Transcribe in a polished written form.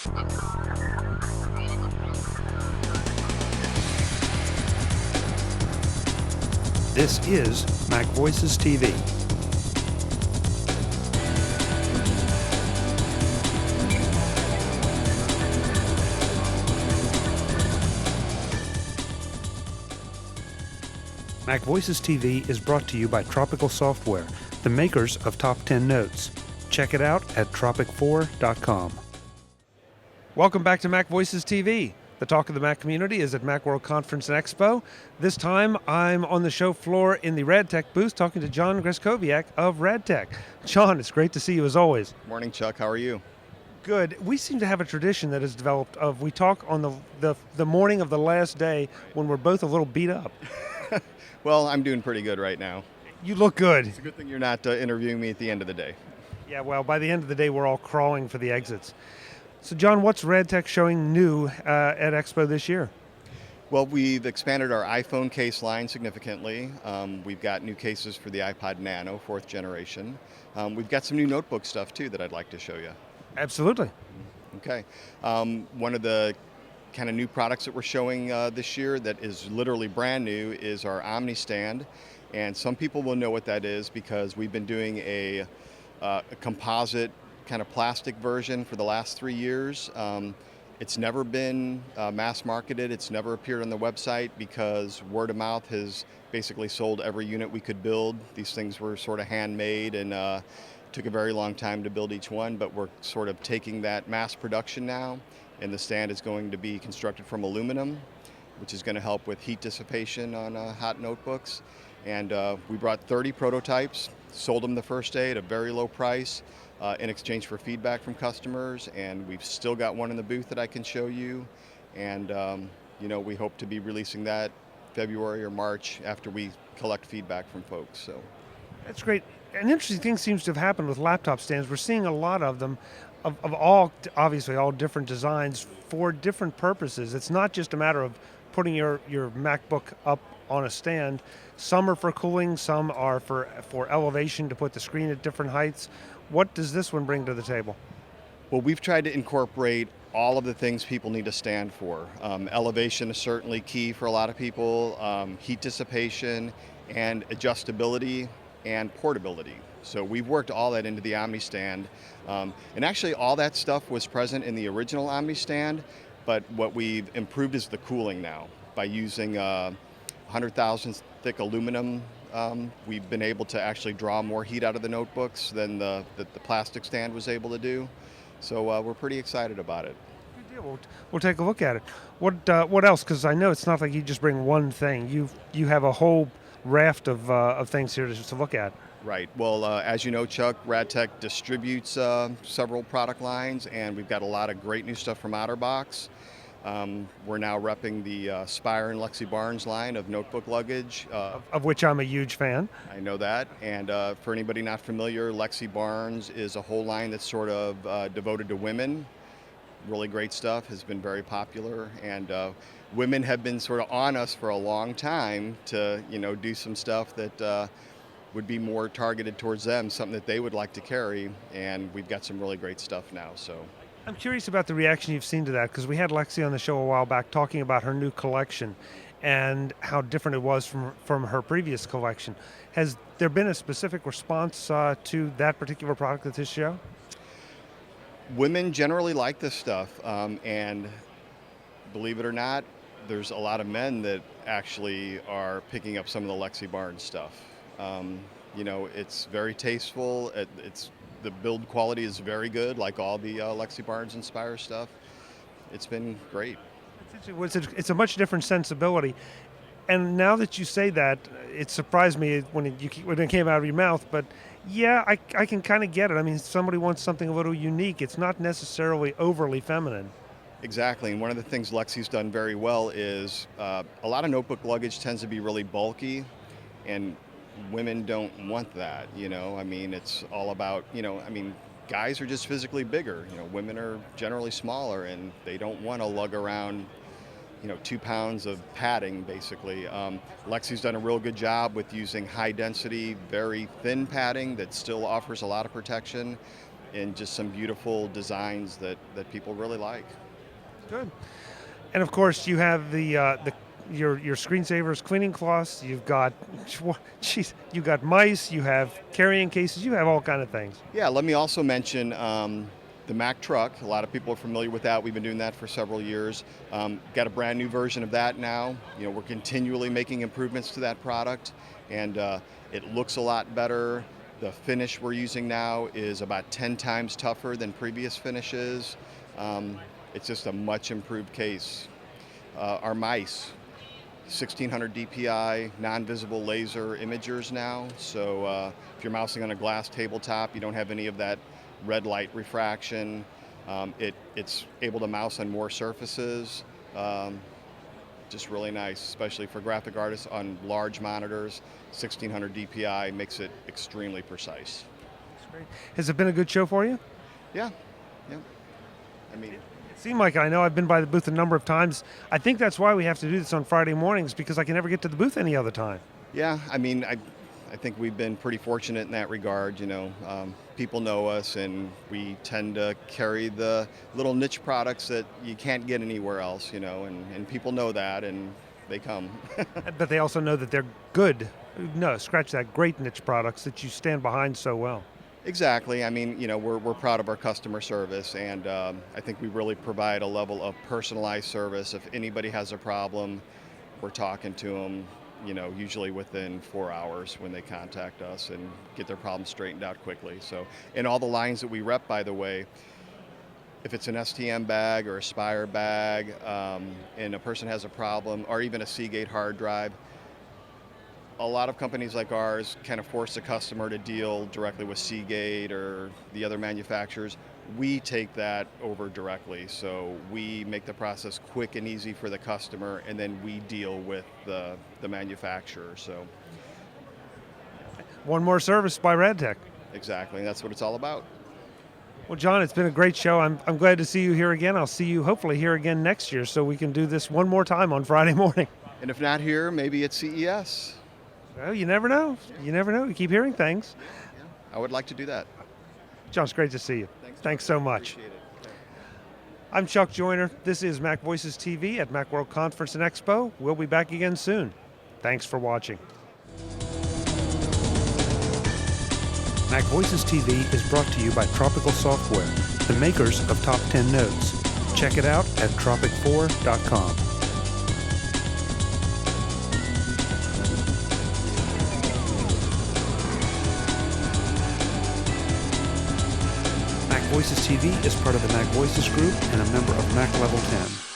This is MacVoices TV. MacVoices TV is brought to you by Tropical Software, the makers of Top 10 Notes. Check it out at tropic4.com. Welcome back to MacVoices TV. The talk of the Mac community is at Macworld Conference and Expo. This time I'm on the show floor in the RadTech booth talking to John Grzeskowiak of RadTech. John, it's great to see you as always. Morning, Chuck. How are you? Good. We seem to have a tradition that has developed of we talk on the morning of the last day when we're both a little beat up. Well, I'm doing pretty good right now. You look good. It's a good thing you're not interviewing me at the end of the day. Yeah, well, by the end of the day, we're all crawling for the exits. So, John, what's RadTech showing new at Expo this year? Well, we've expanded our iPhone case line significantly. We've got new cases for the iPod Nano, 4th generation. We've got some new notebook stuff, too, that I'd like to show you. Absolutely. Okay. One of the kind of new products that we're showing this year that is literally brand new is our OmniStand. And some people will know what that is because we've been doing a composite kind of plastic version for the last 3 years. It's never been mass marketed. It's never appeared on the website because word of mouth has basically sold every unit we could build. These things were sort of handmade and took a very long time to build each one, but we're sort of taking that mass production now, and the stand is going to be constructed from aluminum, which is going to help with heat dissipation on hot notebooks. And we brought 30 prototypes, sold them the first day at a very low price in exchange for feedback from customers, and we've still got one in the booth that I can show you. And we hope to be releasing that February or March after we collect feedback from folks. So that's great. An interesting thing seems to have happened with laptop stands. We're seeing a lot of them, of all, obviously all different designs for different purposes. It's not just a matter of putting your MacBook up on a stand. Some are for cooling, some are for elevation to put the screen at different heights. What does this one bring to the table? Well, we've tried to incorporate all of the things people need to stand for. Elevation is certainly key for a lot of people, heat dissipation and adjustability and portability. So we've worked all that into the OmniStand. And actually all that stuff was present in the original OmniStand, but what we've improved is the cooling now. By using 100,000 thick aluminum, we've been able to actually draw more heat out of the notebooks than the plastic stand was able to do. So we're pretty excited about it. Good deal. We'll take a look at it. What else? Because I know it's not like you just bring one thing. You have a whole raft of things here to look at. Right. Well, as you know, Chuck, RadTech distributes several product lines, and we've got a lot of great new stuff from Otterbox. We're now repping the Spire and Lexie Barnes line of notebook luggage. Of which I'm a huge fan. I know that. And for anybody not familiar, Lexie Barnes is a whole line that's sort of devoted to women. Really great stuff, has been very popular. And women have been sort of on us for a long time to, do some stuff that would be more targeted towards them, something that they would like to carry. And we've got some really great stuff now. So I'm curious about the reaction you've seen to that, because we had Lexie on the show a while back talking about her new collection and how different it was from her previous collection. Has there been a specific response to that particular product at this show? Women generally like this stuff, and believe it or not, there's a lot of men that actually are picking up some of the Lexie Barnes stuff. It's very tasteful. The build quality is very good, like all the Lexie Barnes and Spire stuff. It's been great. It's a much different sensibility. And now that you say that, it surprised me when it came out of your mouth, but yeah, I can kind of get it. I mean, somebody wants something a little unique. It's not necessarily overly feminine. Exactly, and one of the things Lexie's done very well is a lot of notebook luggage tends to be really bulky, and women don't want that, I mean, it's all about, guys are just physically bigger. Women are generally smaller, and they don't want to lug around, 2 pounds of padding, basically. Lexie's done a real good job with using high density, very thin padding that still offers a lot of protection. in just some beautiful designs that people really like. Good. And of course, you have your screensavers cleaning cloths. You've got, you got mice. You have carrying cases. You have all kind of things. Yeah. Let me also mention the MacTruck. A lot of people are familiar with that. We've been doing that for several years. Got a brand new version of that now. You know, we're continually making improvements to that product, and it looks a lot better. The finish we're using now is about 10 times tougher than previous finishes. It's just a much improved case. Our mice, 1600 DPI, non-visible laser imagers now. So if you're mousing on a glass tabletop, you don't have any of that red light refraction. It's able to mouse on more surfaces. Just really nice, especially for graphic artists on large monitors. 1600 DPI makes it extremely precise. That's great. Has it been a good show for you? Yeah. I mean, it seemed like I know I've been by the booth a number of times. I think that's why we have to do this on Friday mornings, because I can never get to the booth any other time. Yeah, I mean, I think we've been pretty fortunate in that regard. You know, people know us, and we tend to carry the little niche products that you can't get anywhere else. You know, and people know that, and they come. But they also know that they're good. No, scratch that. Great niche products that you stand behind so well. Exactly. I mean, you know, we're proud of our customer service, and I think we really provide a level of personalized service. If anybody has a problem, we're talking to them, you know, usually within 4 hours when they contact us, and get their problem straightened out quickly. So, in all the lines that we rep, by the way, if it's an STM bag or a Spire bag, and a person has a problem, or even a Seagate hard drive, a lot of companies like ours kind of force the customer to deal directly with Seagate or the other manufacturers. We take that over directly, so we make the process quick and easy for the customer, and then we deal with the manufacturer. So, one more service by RadTech. Exactly, and that's what it's all about. Well, John, it's been a great show. I'm glad to see you here again. I'll see you hopefully here again next year, so we can do this one more time on Friday morning. And if not here, maybe at CES. Well, you never know. You never know. You keep hearing things. Yeah, I would like to do that. John, it's great to see you. Thanks so much. Appreciate it. Okay. I'm Chuck Joyner. This is MacVoices TV at Macworld Conference and Expo. We'll be back again soon. Thanks for watching. MacVoices TV is brought to you by Tropical Software, the makers of Top 10 Notes. Check it out at tropic4.com. MacVoices TV is part of the MacVoices Group and a member of Mac Level 10.